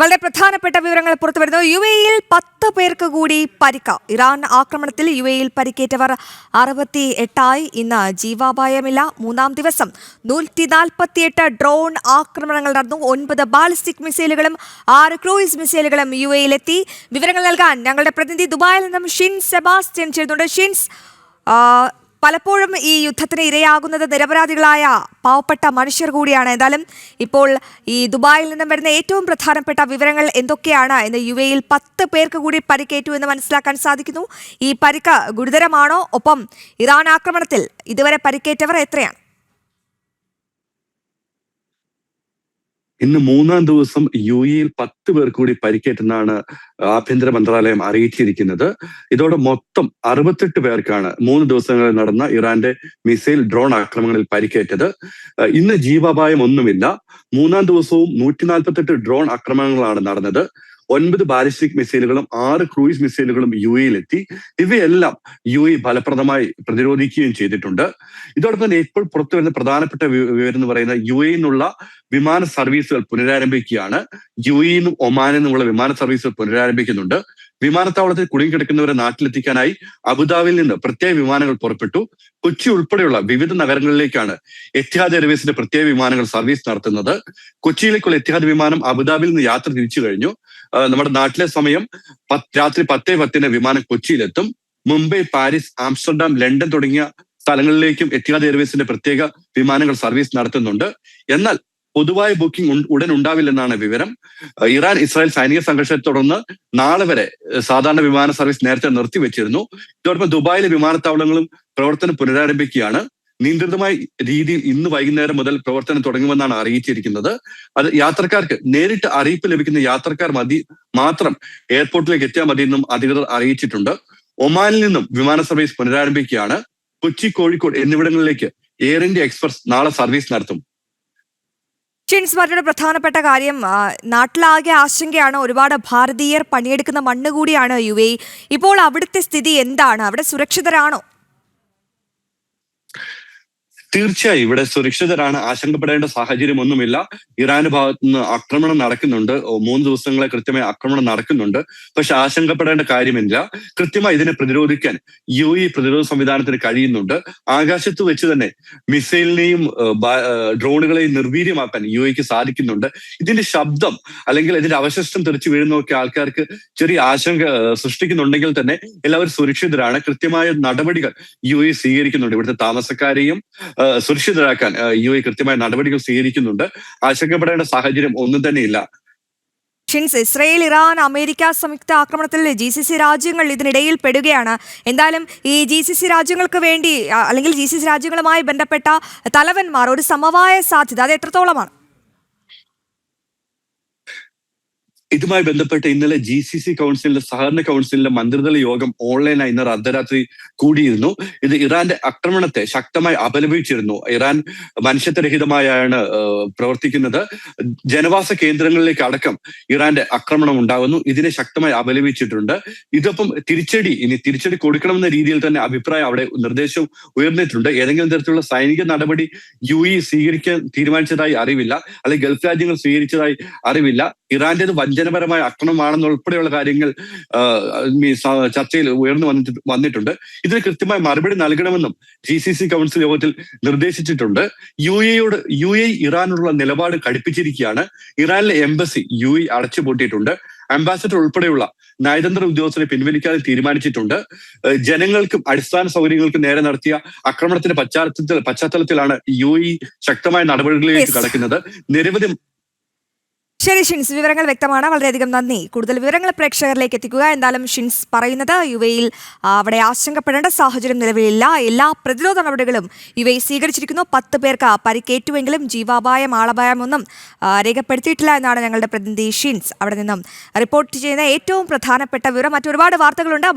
വളരെ പ്രധാനപ്പെട്ട വിവരങ്ങൾ പുറത്തുവരുന്നു. UAE-യിൽ 10 പേർക്ക് കൂടി പരിക്ക്. ഇറാൻ ആക്രമണത്തിൽ UAE-യിൽ പരിക്കേറ്റവർ 68 ഇന്ന് ജീവാപായമില്ല. മൂന്നാം ദിവസം 148 ഡ്രോൺ ആക്രമണങ്ങൾ നടന്നു. 9 ബാലിസ്റ്റിക് മിസൈലുകളും 6 ക്രൂയിസ് മിസൈലുകളും UAE-യിലെത്തി. വിവരങ്ങൾ നൽകാൻ ഞങ്ങളുടെ പ്രതിനിധി ദുബായിൽ നിന്നും ഷിൻസ് സെബാസ്റ്റ്യൻ ചേരുന്നുണ്ട്. ഷിൻസ്, പലപ്പോഴും ഈ യുദ്ധത്തിന് ഇരയാകുന്നത് നിരപരാധികളായ പാവപ്പെട്ട മനുഷ്യർ കൂടിയാണ്. എന്തായാലും ഇപ്പോൾ ഈ ദുബായിൽ നിന്നും വരുന്ന ഏറ്റവും പ്രധാനപ്പെട്ട വിവരങ്ങൾ എന്തൊക്കെയാണ് എന്ന് UAE-യിൽ 10 പേർക്ക് കൂടി പരിക്കേറ്റു എന്ന് മനസ്സിലാക്കാൻ സാധിക്കുന്നു. ഈ പരിക്ക് ഗുരുതരമാണോ? ഒപ്പം ഇറാൻ ആക്രമണത്തിൽ ഇതുവരെ പരിക്കേറ്റവർ എത്രയാണ്? ഇന്ന് മൂന്നാം ദിവസം UAE-യിൽ 10 പേർ കൂടി പരിക്കേറ്റെന്നാണ് ആഭ്യന്തര മന്ത്രാലയം അറിയിച്ചിരിക്കുന്നത്. ഇതോടെ മൊത്തം 68 പേർക്കാണ് 3 ദിവസങ്ങളിൽ നടന്ന ഇറാന്റെ മിസൈൽ ഡ്രോൺ ആക്രമണങ്ങളിൽ പരിക്കേറ്റത്. ഇന്ന് ജീവാപായം ഒന്നുമില്ല. മൂന്നാം ദിവസവും 148 ഡ്രോൺ ആക്രമണങ്ങളാണ് നടന്നത്. 9 ബാലിസ്റ്റിക് മിസൈലുകളും 6 ക്രൂയിസ് മിസൈലുകളും UAE-യിലെത്തി. ഇവയെല്ലാം UAE ഫലപ്രദമായി പ്രതിരോധിക്കുകയും ചെയ്തിട്ടുണ്ട്. ഇതോടൊപ്പം തന്നെ ഇപ്പോൾ പുറത്തു വരുന്ന പ്രധാനപ്പെട്ട വിവരം എന്ന് പറയുന്നത് UAE നിന്നുള്ള വിമാന സർവീസുകൾ പുനരാരംഭിക്കുകയാണ്. UAE നിന്നും ഒമാനിൽ നിന്നുള്ള വിമാന സർവീസുകൾ പുനരാരംഭിക്കുന്നുണ്ട്. വിമാനത്താവളത്തിൽ കുടുങ്ങിക്കിടക്കുന്നവരെ നാട്ടിലെത്തിക്കാനായി അബുദാബിയിൽ നിന്ന് പ്രത്യേക വിമാനങ്ങൾ പുറപ്പെട്ടു. കൊച്ചി ഉൾപ്പെടെയുള്ള വിവിധ നഗരങ്ങളിലേക്കാണ് എത്തിഹാദ് എയർവേസിന്റെ പ്രത്യേക വിമാനങ്ങൾ സർവീസ് നടത്തുന്നത്. കൊച്ചിയിലേക്കുള്ള എത്തിഹാദ് വിമാനം അബുദാബിയിൽ നിന്ന് യാത്ര തിരിച്ചു കഴിഞ്ഞു. നമ്മുടെ നാട്ടിലെ സമയം രാത്രി 10:10 വിമാനം കൊച്ചിയിലെത്തും. മുംബൈ, പാരീസ്, ആംസ്റ്റർഡാം, ലണ്ടൻ തുടങ്ങിയ സ്ഥലങ്ങളിലേക്കും എത്തിഹാദ് എയർവേസിന്റെ പ്രത്യേക വിമാനങ്ങൾ സർവീസ് നടത്തുന്നുണ്ട്. എന്നാൽ പൊതുവായ ബുക്കിംഗ് ഉടൻ ഉണ്ടാവില്ലെന്നാണ് വിവരം. ഇറാൻ ഇസ്രായേൽ സൈനിക സംഘർഷത്തെ തുടർന്ന് നാളെ വരെ സാധാരണ വിമാന സർവീസ് നേരത്തെ നിർത്തിവെച്ചിരുന്നു. ഇതോടൊപ്പം ദുബായിലെ വിമാനത്താവളങ്ങളും പ്രവർത്തനം പുനരാരംഭിക്കുകയാണ്. നിയന്ത്രിതമായ രീതിയിൽ ഇന്ന് വൈകുന്നേരം മുതൽ പ്രവർത്തനം തുടങ്ങുമെന്നാണ് അറിയിച്ചിരിക്കുന്നത്. അത് യാത്രക്കാർക്ക് നേരിട്ട് അറിയിപ്പ് ലഭിക്കുന്ന യാത്രക്കാർ മാത്രം എയർപോർട്ടിലേക്ക് എത്തിയാൽ മതി എന്നും അധികൃതർ അറിയിച്ചിട്ടുണ്ട്. ഒമാനിൽ നിന്നും വിമാന സർവീസ് പുനരാരംഭിക്കുകയാണ്. കൊച്ചി, കോഴിക്കോട് എന്നിവിടങ്ങളിലേക്ക് എയർ ഇന്ത്യ എക്സ്പ്രസ് നാളെ സർവീസ് നടത്തും. ഷിൻസ്, മറ്റൊരു പ്രധാനപ്പെട്ട കാര്യം, നാട്ടിലാകെ ആശങ്കയാണ്. ഒരുപാട് ഭാരതീയർ പണിയെടുക്കുന്ന മണ്ണ് കൂടിയാണ് UAE. ഇപ്പോൾ അവിടുത്തെ സ്ഥിതി എന്താണ്? അവിടെ സുരക്ഷിതരാണോ? തീർച്ചയായും ഇവിടെ സുരക്ഷിതരാണ്. ആശങ്കപ്പെടേണ്ട സാഹചര്യമൊന്നുമില്ല. ഇറാന്റെ ഭാഗത്തു നിന്ന് ആക്രമണം നടക്കുന്നുണ്ട്. 3 ദിവസങ്ങളെ കൃത്യമായി ആക്രമണം നടക്കുന്നുണ്ട്. പക്ഷെ ആശങ്കപ്പെടേണ്ട കാര്യമില്ല. കൃത്യമായി ഇതിനെ പ്രതിരോധിക്കാൻ UAE പ്രതിരോധ സംവിധാനത്തിന് കഴിയുന്നുണ്ട്. ആകാശത്ത് വെച്ച് തന്നെ മിസൈലിനെയും ഡ്രോണുകളെയും നിർവീര്യമാക്കാൻ UAEക്ക് സാധിക്കുന്നുണ്ട്. ഇതിന്റെ ശബ്ദം അല്ലെങ്കിൽ ഇതിന്റെ അവശിഷ്ടം തെറിച്ചു വീഴുന്നതൊക്കെ ആൾക്കാർക്ക് ചെറിയ ആശങ്ക സൃഷ്ടിക്കുന്നുണ്ടെങ്കിൽ തന്നെ എല്ലാവരും സുരക്ഷിതരാണ്. കൃത്യമായ നടപടികൾ UAE സ്വീകരിക്കുന്നുണ്ട്. ഇവിടുത്തെ താമസക്കാരെയും സുരക്ഷിതരാക്കാൻ UAE കൃത്യമായ നടപടികൾ സ്വീകരിക്കുന്നുണ്ട്. ആശങ്കപ്പെടേണ്ട സാഹചര്യം ഒന്നും തന്നെയില്ല. ഷിൻസ്, ഇസ്രയേൽ, ഇറാൻ, അമേരിക്ക സംയുക്ത ആക്രമണത്തിൽ GCC രാജ്യങ്ങൾ ഇതിനിടയിൽ പെടുകയാണ്. എന്തായാലും ഈ GCC രാജ്യങ്ങൾക്ക് വേണ്ടി അല്ലെങ്കിൽ GCC രാജ്യങ്ങളുമായി ബന്ധപ്പെട്ട തലവന്മാർ ഒരു സമവായ സാധ്യത അത് എത്രത്തോളമാണ്? ഇതുമായി ബന്ധപ്പെട്ട് ഇന്നലെ GCC കൗൺസിലിന്റെ സഹകരണ കൗൺസിലിന്റെ മന്ത്രിതല യോഗം ഓൺലൈനായി ഇന്ന് അർദ്ധരാത്രി കൂടിയിരുന്നു. ഇത് ഇറാന്റെ ആക്രമണത്തെ ശക്തമായി അപലപിച്ചിരുന്നു. ഇറാൻ മനുഷ്യത്വരഹിതമായാണ് പ്രവർത്തിക്കുന്നത്. ജനവാസ കേന്ദ്രങ്ങളിലേക്ക് അടക്കം ഇറാന്റെ ആക്രമണം ഉണ്ടാകുന്നു. ഇതിനെ ശക്തമായി അപലപിച്ചിട്ടുണ്ട്. ഇതൊപ്പം തിരിച്ചടി കൊടുക്കണമെന്ന രീതിയിൽ തന്നെ അഭിപ്രായം അവിടെ നിർദ്ദേശം ഉയർന്നിട്ടുണ്ട്. ഏതെങ്കിലും തരത്തിലുള്ള സൈനിക നടപടി UAE സ്വീകരിക്കാൻ തീരുമാനിച്ചതായി അറിവില്ല, അല്ലെങ്കിൽ ഗൾഫ് രാജ്യങ്ങൾ സ്വീകരിച്ചതായി അറിവില്ല. ഇറാന്റേത് വഞ്ചനപരമായ ആക്രമണമാണെന്നുൾപ്പെടെയുള്ള കാര്യങ്ങൾ ചർച്ചയിൽ ഉയർന്നു വന്നിട്ടുണ്ട്. ഇതിന് കൃത്യമായ മറുപടി നൽകണമെന്നും GCC കൗൺസിൽ യോഗത്തിൽ നിർദ്ദേശിച്ചിട്ടുണ്ട്. UAE ഇറാനോടുള്ള നിലപാട് കടുപ്പിച്ചിരിക്കുകയാണ്. ഇറാനിലെ എംബസി UAE അടച്ചുപൂട്ടിയിട്ടുണ്ട്. അംബാസഡർ ഉൾപ്പെടെയുള്ള നയതന്ത്ര ഉദ്യോഗസ്ഥരെ പിൻവലിക്കാതെ തീരുമാനിച്ചിട്ടുണ്ട്. ജനങ്ങൾക്കും അടിസ്ഥാന സൗകര്യങ്ങൾക്കും നേരെ നടത്തിയ ആക്രമണത്തിന്റെ പശ്ചാത്തലത്തിലാണ് UAE ശക്തമായ നടപടികളിലേക്ക് കടക്കുന്നത്. നിരവധി ശരി ഷിൻസ്, വിവരങ്ങൾ വ്യക്തമാണ്. വളരെയധികം നന്ദി. കൂടുതൽ വിവരങ്ങൾ പ്രേക്ഷകരിലേക്ക് എത്തിക്കുക. എന്തായാലും ഷിൻസ് പറയുന്നത് UAE-യിൽ അവിടെ ആശങ്കപ്പെടേണ്ട സാഹചര്യം നിലവിലില്ല. എല്ലാ പ്രതിരോധ നടപടികളും UAE സ്വീകരിച്ചിരിക്കുന്നു. 10 പേർക്ക് പരിക്കേറ്റുവെങ്കിലും ജീവാപായം, ആളപായം ഒന്നും രേഖപ്പെടുത്തിയിട്ടില്ല എന്നാണ് ഞങ്ങളുടെ പ്രതിനിധി ഷിൻസ് അവിടെ നിന്നും റിപ്പോർട്ട് ചെയ്യുന്ന ഏറ്റവും പ്രധാനപ്പെട്ട വിവരം. മറ്റൊരുപാട് വാർത്തകളുണ്ട്.